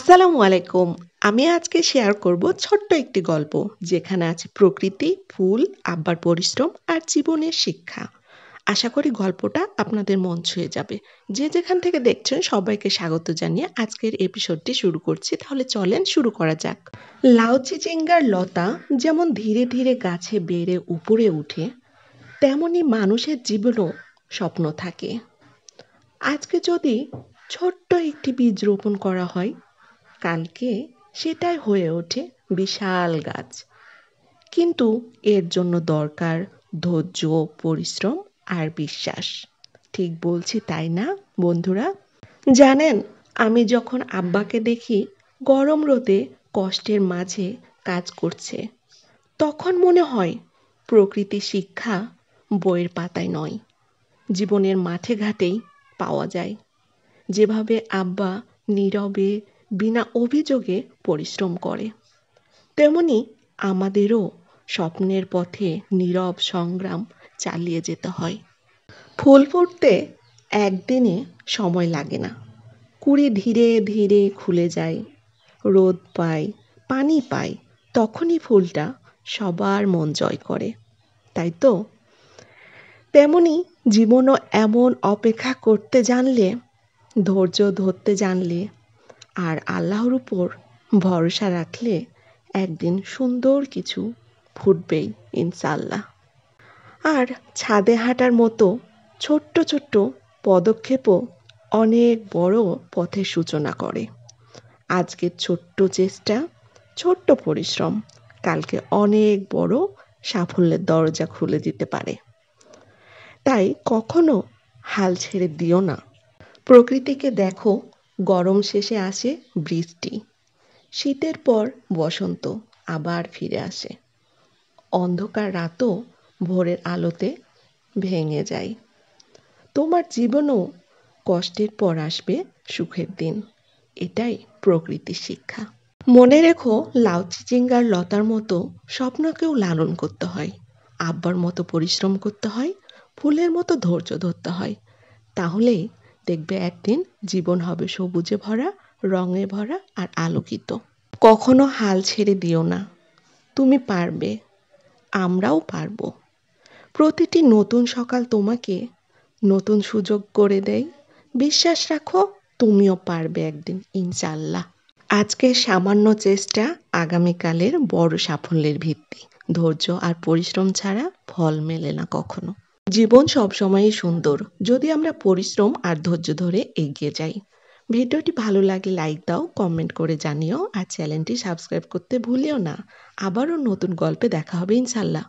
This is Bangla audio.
আসসালামু আলাইকুম। আমি আজকে শেয়ার করব ছোট্ট একটি গল্প যেখানে আছে প্রকৃতি, ফুল, আব্বার পরিশ্রম আর জীবনের শিক্ষা। আশা করি গল্পটা আপনাদের মন ছুঁয়ে যাবে। যে যেখান থেকে দেখছেন সবাইকে স্বাগত জানিয়ে আজকের এপিসোডটি শুরু করছি। তাহলে চলেন শুরু করা যাক। লাউ চিচিঙ্গার লতা যেমন ধীরে ধীরে গাছে বেড়ে উপরে উঠে, তেমনি মানুষের জীবনেও স্বপ্ন থাকে। আজকে যদি ছোট্ট একটি বীজ রোপণ করা হয়, কালকে সেটাই হয়ে ওঠে বিশাল গাছ। কিন্তু এর জন্য দরকার ধৈর্য, পরিশ্রম আর বিশ্বাস। ঠিক বলছি তাই না বন্ধুরা? জানেন, আমি যখন আব্বাকে দেখি গরম রোদে কষ্টের মাঝে কাজ করছে, তখন মনে হয় প্রকৃতির শিক্ষা বইয়ের পাতায় নয়, জীবনের মাঠে ঘাটেই পাওয়া যায়। যেভাবে আব্বা নীরবে বিনা অভিযোগে পরিশ্রম করে, তেমনি আমাদেরও স্বপ্নের পথে নীরব সংগ্রাম চালিয়ে যেতে হয়। ফুল ফুটতে একদিনে সময় লাগে না। কুঁড়ি ধীরে ধীরে খুলে যায়, রোদ পায়, পানি পায়, তখনই ফুলটা সবার মন জয় করে, তাই তো? তেমনি জীবনও এমন, অপেক্ষা করতে জানলে, ধৈর্য ধরতে জানলে আর আল্লাহর উপর ভরসা রাখলে একদিন সুন্দর কিছু ফুটবেই ইনশাআল্লাহ। আর ছাদে হাঁটার মতো ছোট্ট ছোট্ট পদক্ষেপও অনেক বড় পথের সূচনা করে। আজকের ছোট্ট চেষ্টা, ছোট্ট পরিশ্রম কালকে অনেক বড় সাফল্যের দরজা খুলে দিতে পারে। তাই কখনো হাল ছেড়ে দিও না। প্রকৃতিকে দেখো, গরম শেষে আসে বৃষ্টি, শীতের পর বসন্ত আবার ফিরে আসে, অন্ধকার রাতও ভোরের আলোতে ভেঙে যায়। তোমার জীবনও কষ্টের পর আসবে সুখের দিন। এটাই প্রকৃতির শিক্ষা। মনে রেখো, লাউ চিচিঙ্গার লতার মতো স্বপ্নকেও লালন করতে হয়, আব্বার মতো পরিশ্রম করতে হয়, ফুলের মতো ধৈর্য ধরতে হয়। তাহলেই দেখবে একদিন জীবন হবে সবুজে ভরা, রঙে ভরা আর আলোকিত। কখনো হাল ছেড়ে দিও না। তুমি পারবে, আমরাও পারবো। প্রতিটি নতুন সকাল তোমাকে নতুন সুযোগ করে দেয়। বিশ্বাস রাখো, তুমিও পারবে একদিন ইনশাআল্লাহ। আজকের সামান্য চেষ্টা আগামীকালের বড় সাফল্যের ভিত্তি। ধৈর্য আর পরিশ্রম ছাড়া ফল মেলে না কখনো। জীবন সবসময়ই সুন্দর যদি আমরা পরিশ্রম আর ধৈর্য ধরে এগিয়ে যাই। ভিডিওটি ভালো লাগলে লাইক দাও, কমেন্ট করে জানিও আর চ্যানেলটি সাবস্ক্রাইব করতে ভুলিও না। আবারও নতুন গল্পে দেখা হবে ইনশাআল্লাহ।